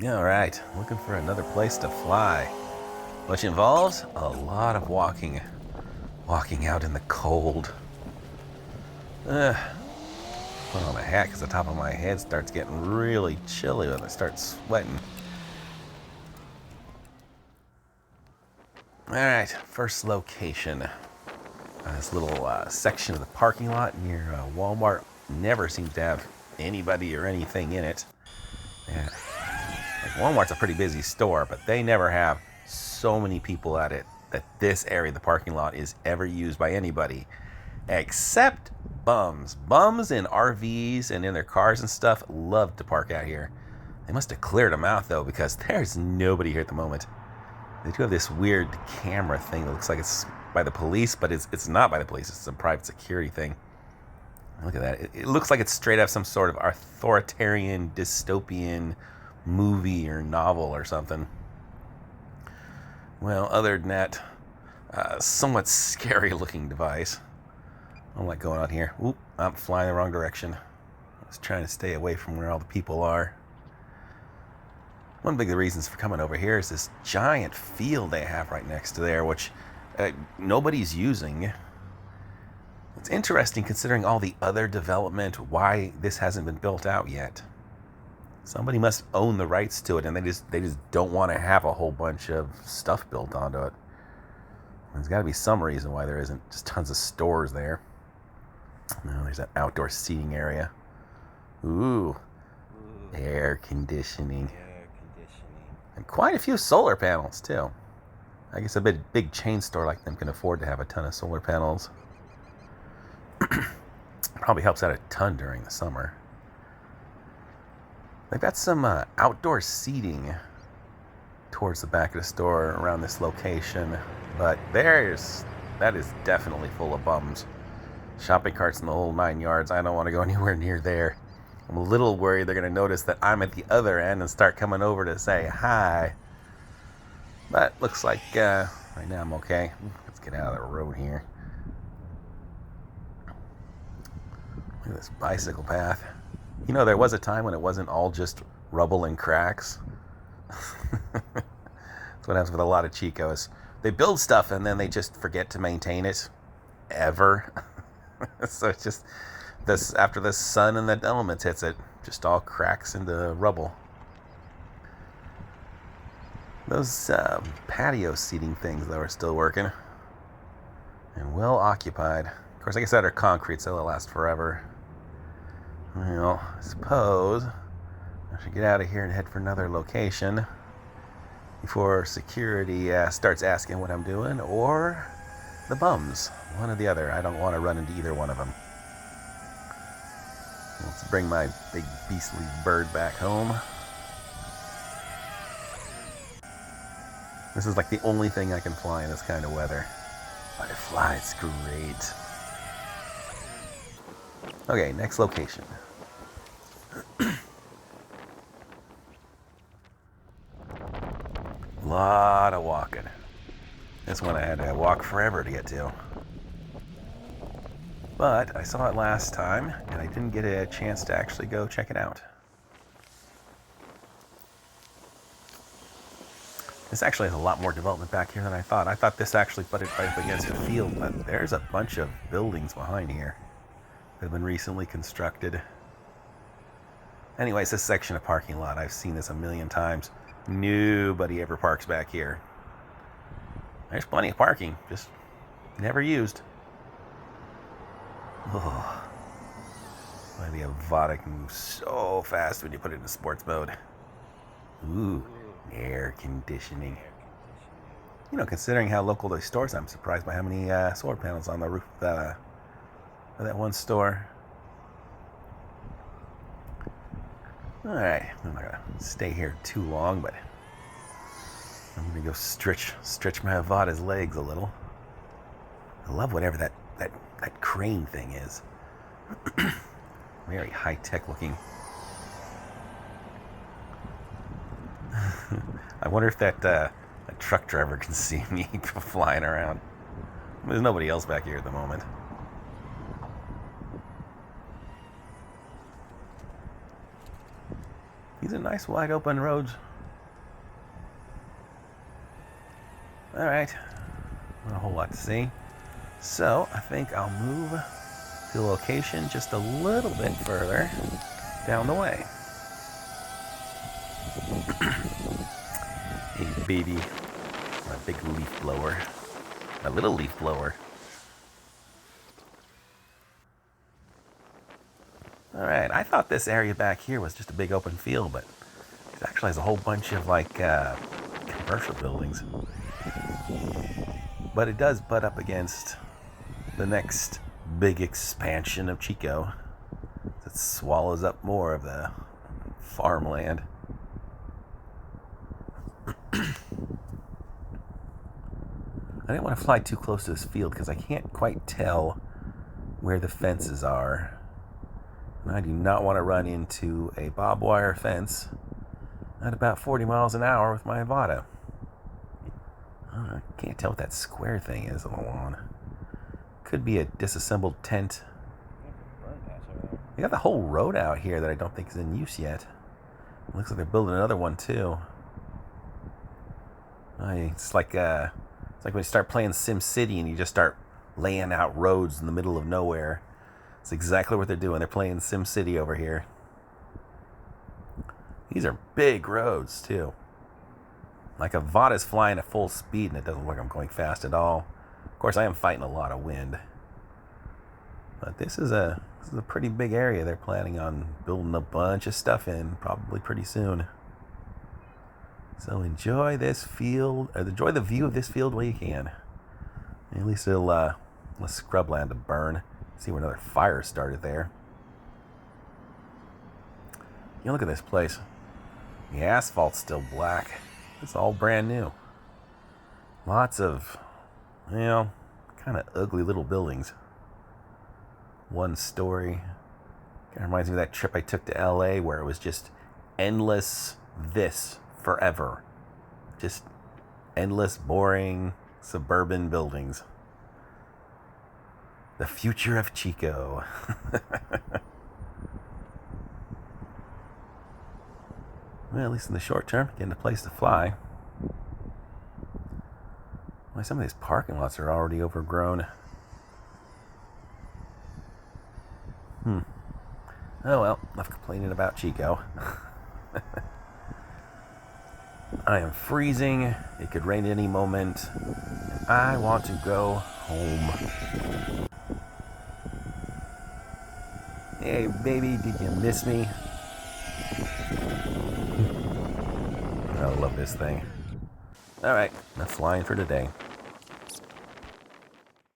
All right, looking for another place to fly, which involves a lot of walking out in the cold. Put on a hat because the top of my head starts getting really chilly when I start sweating. All right, first location. This little section of the parking lot near Walmart never seems to have anybody or anything in it. Yeah. Like Walmart's a pretty busy store, but they never have so many people at it that this area, the parking lot, is ever used by anybody except bums. Bums in RVs and in their cars and stuff love to park out here. They must have cleared them out though, because there's nobody here at the moment. They do have this weird camera thing that looks like it's by the police, but it's not by the police. It's a private security thing. Look at that. It looks like it's straight out some sort of authoritarian, dystopian movie or novel or something. Well, other than that, somewhat scary looking device. I don't like going out here. Oop, I'm flying the wrong direction. I was trying to stay away from where all the people are. One of the reasons for coming over here is this giant field they have right next to there, which nobody's using. It's interesting considering all the other development, why this hasn't been built out yet. Somebody must own the rights to it, and they just don't want to have a whole bunch of stuff built onto it. There's got to be some reason why there isn't just tons of stores there. Oh, there's that outdoor seating area. Ooh. Air conditioning. And quite a few solar panels, too. I guess a big chain store like them can afford to have a ton of solar panels. Probably helps out a ton during the summer. They've got some outdoor seating towards the back of the store around this location, but that is definitely full of bums. Shopping carts in the whole 9 yards. I don't want to go anywhere near there. I'm a little worried they're going to notice that I'm at the other end and start coming over to say hi. But looks like right now I'm okay. Let's get out of the road here. Look at this bicycle path. You know, there was a time when it wasn't all just rubble and cracks. That's what happens with a lot of Chicos. They build stuff and then they just forget to maintain it ever. So it's just this, after the sun and the elements hits it, just all cracks into rubble. Those patio seating things though are still working and well occupied. Of course, like I said, they're concrete, so they'll last forever. Well, I suppose I should get out of here and head for another location before security starts asking what I'm doing, or the bums. One or the other. I don't want to run into either one of them. Let's bring my big beastly bird back home. This is like the only thing I can fly in this kind of weather. But it flies great. Okay, next location. Lot of walking. This one I had to walk forever to get to. But I saw it last time, and I didn't get a chance to actually go check it out. This actually has a lot more development back here than I thought. I thought this actually butted right up against the field, but there's a bunch of buildings behind here that have been recently constructed. Anyways, this section of parking lot, I've seen this a million times. Nobody ever parks back here. There's plenty of parking, just never used. Oh, why the Avata can move so fast when you put it in sports mode. Ooh, air conditioning. You know, considering how local those stores, I'm surprised by how many solar panels on the roof of that one store. Alright, I'm not gonna stay here too long, but I'm gonna go stretch my Avata's legs a little. I love whatever that crane thing is. Very high-tech looking. I wonder if that truck driver can see me flying around. There's nobody else back here at the moment. These are nice wide open roads All right, not a whole lot to see. So I think I'll move to the location just a little bit further down the way. Hey, baby. My big leaf blower. My little leaf blower. Alright, I thought this area back here was just a big open field, but it actually has a whole bunch of, like, commercial buildings. But it does butt up against the next big expansion of Chico. It swallows up more of the farmland. I didn't want to fly too close to this field because I can't quite tell where the fences are. And I do not want to run into a barbed wire fence at about 40 miles an hour with my Avata. I can't tell what that square thing is on the lawn. Could be a disassembled tent. They got the whole road out here that I don't think is in use yet. It looks like they're building another one too. It's like when you start playing Sim City and you just start laying out roads in the middle of nowhere. It's exactly what they're doing. They're playing Sim City over here. These are big roads too. Like Avata's flying at full speed and it doesn't look like I'm going fast at all. Of course, I am fighting a lot of wind. But this is a pretty big area. They're planning on building a bunch of stuff in probably pretty soon. So enjoy this field, or enjoy the view of this field while you can. At least it'll less scrubland to burn. See where another fire started there. You look at this place. The asphalt's still black. It's all brand new. Lots of, kind of ugly little buildings. One story. Kind of reminds me of that trip I took to LA where it was just endless this forever. Just endless, boring, suburban buildings. The future of Chico. Well, at least in the short term, getting a place to fly. Well, some of these parking lots are already overgrown. Oh well, enough complaining about Chico. I am freezing. It could rain at any moment. And I want to go home. Hey, baby, did you miss me? I love this thing. All right, enough flying for today.